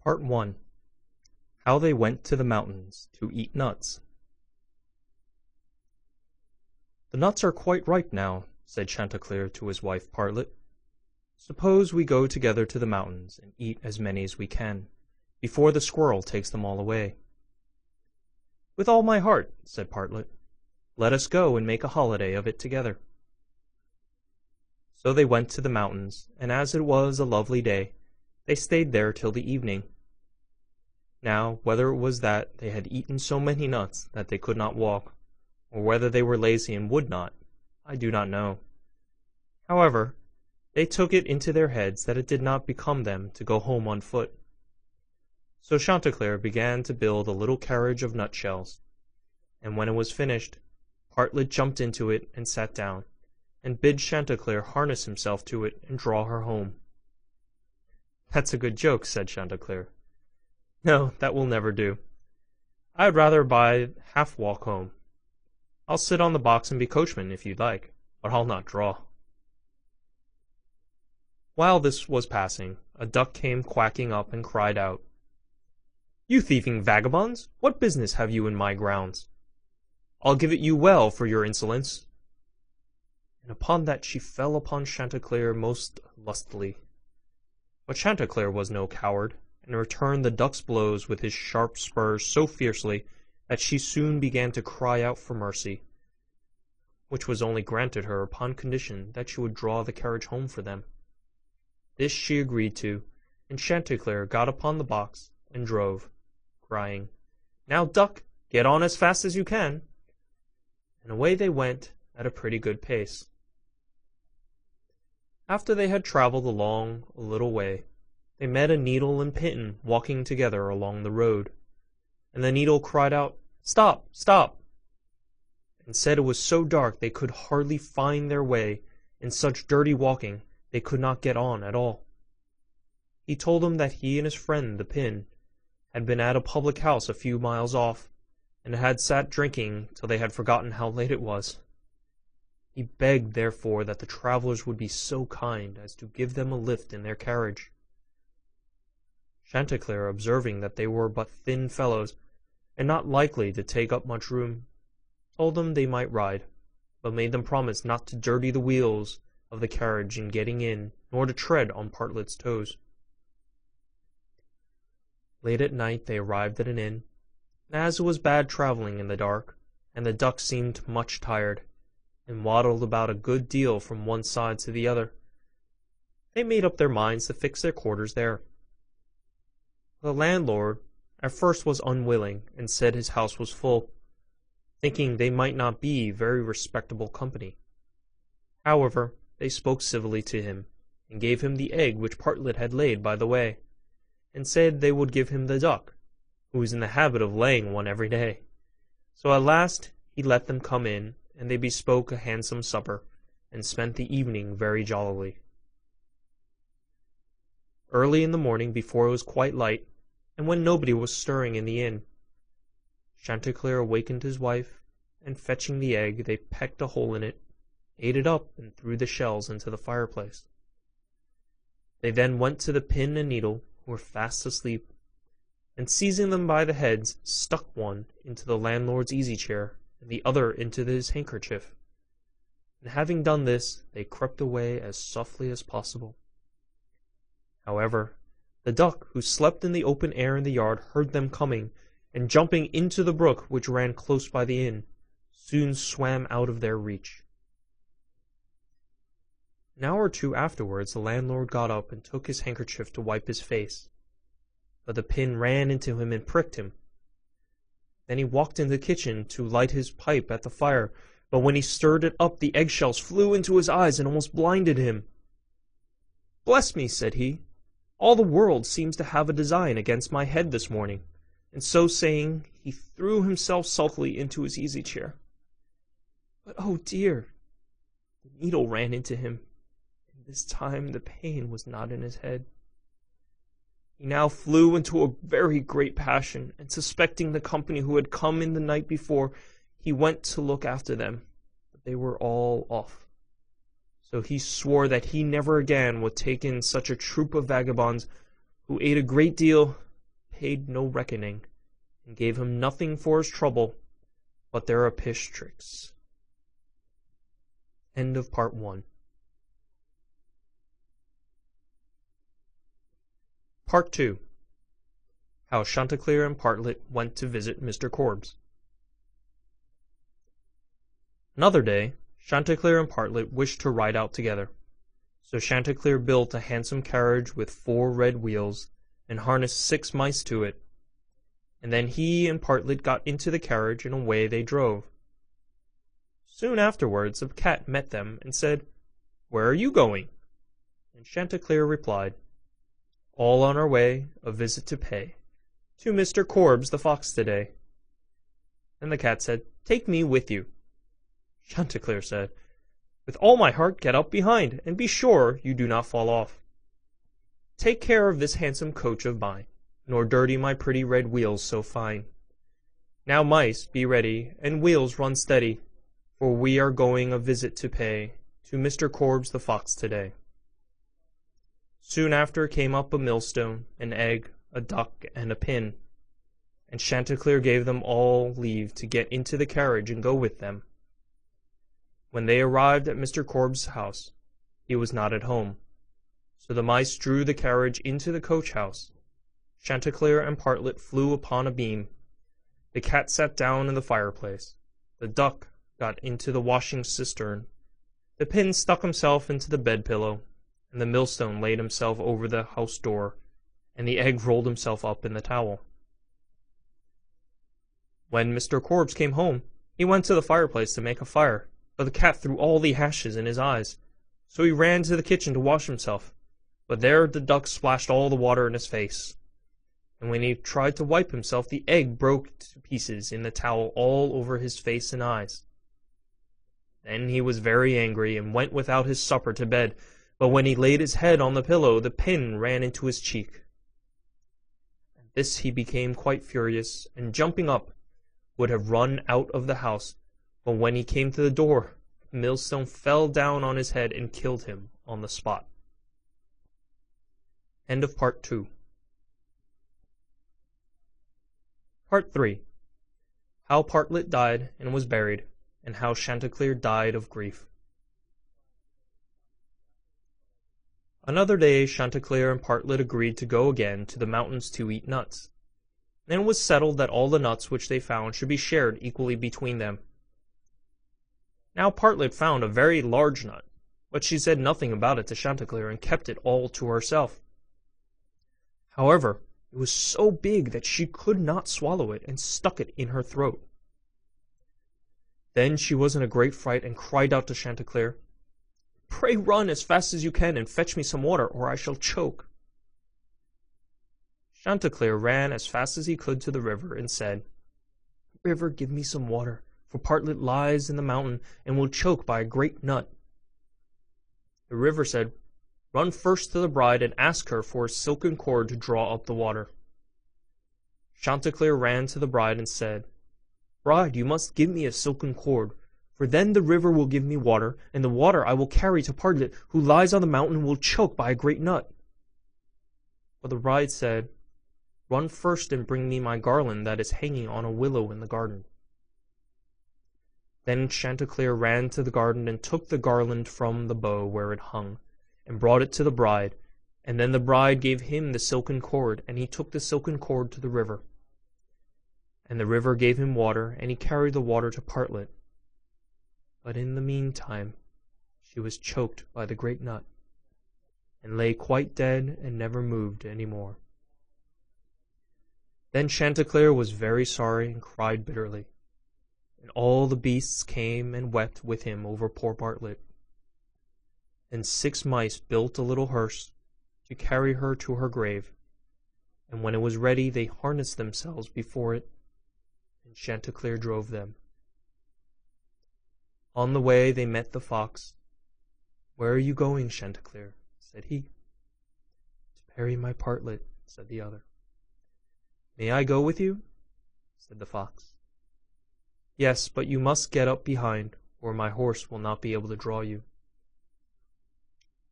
Part 1. How they went to the mountains to eat nuts. "The nuts are quite ripe now," said Chanticleer to his wife Partlet. "Suppose we go together to the mountains and eat as many as we can, before the squirrel takes them all away." "With all my heart," said Partlet. "Let us go and make a holiday of it together." So they went to the mountains, and as it was a lovely day, they stayed there till the evening. Now, whether it was that they had eaten so many nuts that they could not walk, or whether they were lazy and would not, I do not know. However, they took it into their heads that it did not become them to go home on foot. So Chanticleer began to build a little carriage of nutshells, and when it was finished, Partlet jumped into it and sat down, and bid Chanticleer harness himself to it and draw her home. "That's a good joke," said Chanticleer. "No, that will never do. I'd rather by half walk home. I'll sit on the box and be coachman if you'd like, but I'll not draw." While this was passing, a duck came quacking up and cried out, "You thieving vagabonds, what business have you in my grounds? I'll give it you well for your insolence." And upon that she fell upon Chanticleer most lustily. But Chanticleer was no coward, and returned the duck's blows with his sharp spurs so fiercely that she soon began to cry out for mercy, which was only granted her upon condition that she would draw the carriage home for them. This she agreed to, and Chanticleer got upon the box and drove, crying, "Now, duck, get on as fast as you can." And away they went at a pretty good pace. After they had travelled along a little way, they met a needle and pin walking together along the road, and the needle cried out, "Stop, stop!" and said it was so dark they could hardly find their way, and such dirty walking they could not get on at all. He told them that he and his friend the pin had been at a public house a few miles off, and had sat drinking till they had forgotten how late it was. He begged therefore that the travellers would be so kind as to give them a lift in their carriage. Chanticleer, observing that they were but thin fellows, and not likely to take up much room, told them they might ride, but made them promise not to dirty the wheels of the carriage in getting in, nor to tread on Partlet's toes. Late at night they arrived at an inn, and as it was bad travelling in the dark, and the duck seemed much tired, and waddled about a good deal from one side to the other, they made up their minds to fix their quarters there. The landlord at first was unwilling, and said his house was full, thinking they might not be very respectable company. However, they spoke civilly to him, and gave him the egg which Partlet had laid by the way, and said they would give him the duck, who was in the habit of laying one every day. So at last he let them come in, and they bespoke a handsome supper, and spent the evening very jollily. Early in the morning, before it was quite light, and when nobody was stirring in the inn, Chanticleer awakened his wife, and fetching the egg, they pecked a hole in it, ate it up, and threw the shells into the fireplace. They then went to the pin and needle, who were fast asleep, and seizing them by the heads, stuck one into the landlord's easy-chair, and the other into his handkerchief. And having done this, they crept away as softly as possible. However, the duck, who slept in the open air in the yard, heard them coming, and jumping into the brook which ran close by the inn, soon swam out of their reach. An hour or two afterwards the landlord got up and took his handkerchief to wipe his face, but the pin ran into him and pricked him. Then he walked into the kitchen to light his pipe at the fire, but when he stirred it up the eggshells flew into his eyes and almost blinded him. "Bless me," said he, "all the world seems to have a design against my head this morning," and so saying he threw himself sulkily into his easy-chair. But oh dear! The needle ran into him, and this time the pain was not in his head. He now flew into a very great passion, and suspecting the company who had come in the night before, he went to look after them, but they were all off. So he swore that he never again would take in such a troop of vagabonds, who ate a great deal paid no reckoning, and gave him nothing for his trouble but their apish tricks. End of Part 1. Part 2. How Chanticleer and Partlet went to visit Mr. Korbes. Another day, Chanticleer and Partlet wished to ride out together. So Chanticleer built a handsome carriage with 4 red wheels, and harnessed 6 mice to it. And then he and Partlet got into the carriage, and away they drove. Soon afterwards a cat met them, and said, "Where are you going?" And Chanticleer replied, "All on our way, a visit to pay to Mr. Korbes the fox today." Then the cat said, "Take me with you." Chanticleer said, "With all my heart, get up behind, and be sure you do not fall off. Take care of this handsome coach of mine, nor dirty my pretty red wheels so fine. Now, mice, be ready, and wheels run steady, for we are going a visit to pay to Mr. Korbes the fox today." Soon after came up a millstone, an egg, a duck, and a pin, and Chanticleer gave them all leave to get into the carriage and go with them. When they arrived at Mr. Korbes' house, he was not at home, so the mice drew the carriage into the coach-house. Chanticleer and Partlet flew upon a beam. The cat sat down in the fireplace. The duck got into the washing cistern. The pin stuck himself into the bed-pillow, and the millstone laid himself over the house door, and the egg rolled himself up in the towel. When Mr. Korbes came home, he went to the fireplace to make a fire, but the cat threw all the ashes in his eyes. So he ran to the kitchen to wash himself, but there the duck splashed all the water in his face. And when he tried to wipe himself, the egg broke to pieces in the towel all over his face and eyes. Then he was very angry, and went without his supper to bed, but when he laid his head on the pillow, the pin ran into his cheek. At this he became quite furious, and jumping up, would have run out of the house, but when he came to the door, the millstone fell down on his head and killed him on the spot. End of Part 2. Part 3. How Partlet died and was buried, and how Chanticleer died of grief. Another day Chanticleer and Partlet agreed to go again to the mountains to eat nuts. Then it was settled that all the nuts which they found should be shared equally between them. Now Partlet found a very large nut, but she said nothing about it to Chanticleer, and kept it all to herself. However, it was so big that she could not swallow it, and stuck it in her throat. Then she was in a great fright, and cried out to Chanticleer, "Pray run as fast as you can, and fetch me some water, or I shall choke." Chanticleer ran as fast as he could to the river, and said, "River, give me some water, for Partlet lies in the mountain, and will choke by a great nut." The river said, "Run first to the bride, and ask her for a silken cord to draw up the water." Chanticleer ran to the bride, and said, "Bride, you must give me a silken cord, for then the river will give me water, and the water I will carry to Partlet, who lies on the mountain and will choke by a great nut." But the bride said, "Run first and bring me my garland that is hanging on a willow in the garden." Then Chanticleer ran to the garden, and took the garland from the bow where it hung, and brought it to the bride, and then the bride gave him the silken cord, and he took the silken cord to the river. And the river gave him water, and he carried the water to Partlet. But in the meantime she was choked by the great nut, and lay quite dead, and never moved any more. Then Chanticleer was very sorry, and cried bitterly, and all the beasts came and wept with him over poor Partlet. Then 6 mice built a little hearse to carry her to her grave, and when it was ready they harnessed themselves before it, and Chanticleer drove them. On the way they met the fox. "Where are you going, Chanticleer?" said he. "To bury my Partlet," said the other. "May I go with you?" said the fox. "Yes, but you must get up behind, or my horse will not be able to draw you."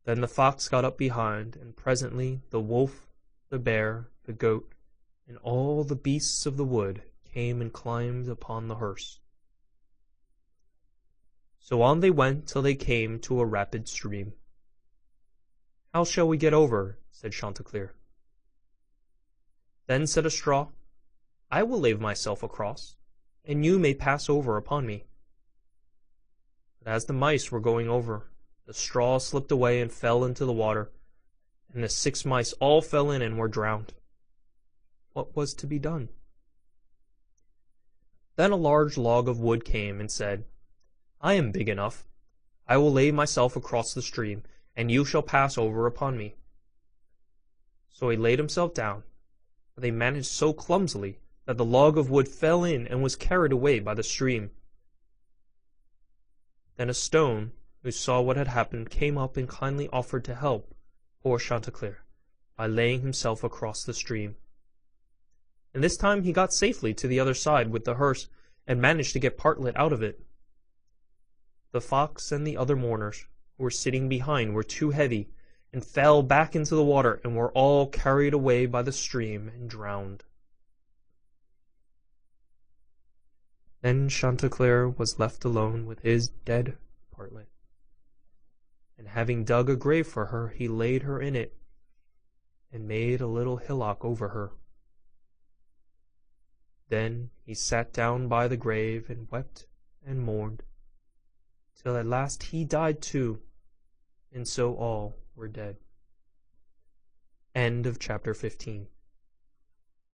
Then the fox got up behind, and presently the wolf, the bear, the goat, and all the beasts of the wood came and climbed upon the hearse. So on they went till they came to a rapid stream. "How shall we get over?" said Chanticleer. Then said a straw, "I will lay myself across, and you may pass over upon me." But as the mice were going over, the straw slipped away and fell into the water, and the 6 mice all fell in and were drowned. What was to be done? Then a large log of wood came and said, "I am big enough. I will lay myself across the stream, and you shall pass over upon me." So he laid himself down, but they managed so clumsily that the log of wood fell in and was carried away by the stream. Then a stone, who saw what had happened, came up and kindly offered to help poor Chanticleer by laying himself across the stream. And this time he got safely to the other side with the hearse, and managed to get Partlet out of it. The fox and the other mourners, who were sitting behind, were too heavy, and fell back into the water, and were all carried away by the stream and drowned. Then Chanticleer was left alone with his dead Partlet, and having dug a grave for her, he laid her in it, and made a little hillock over her. Then he sat down by the grave, and wept and mourned, till at last he died too, and so all were dead. End of chapter 15.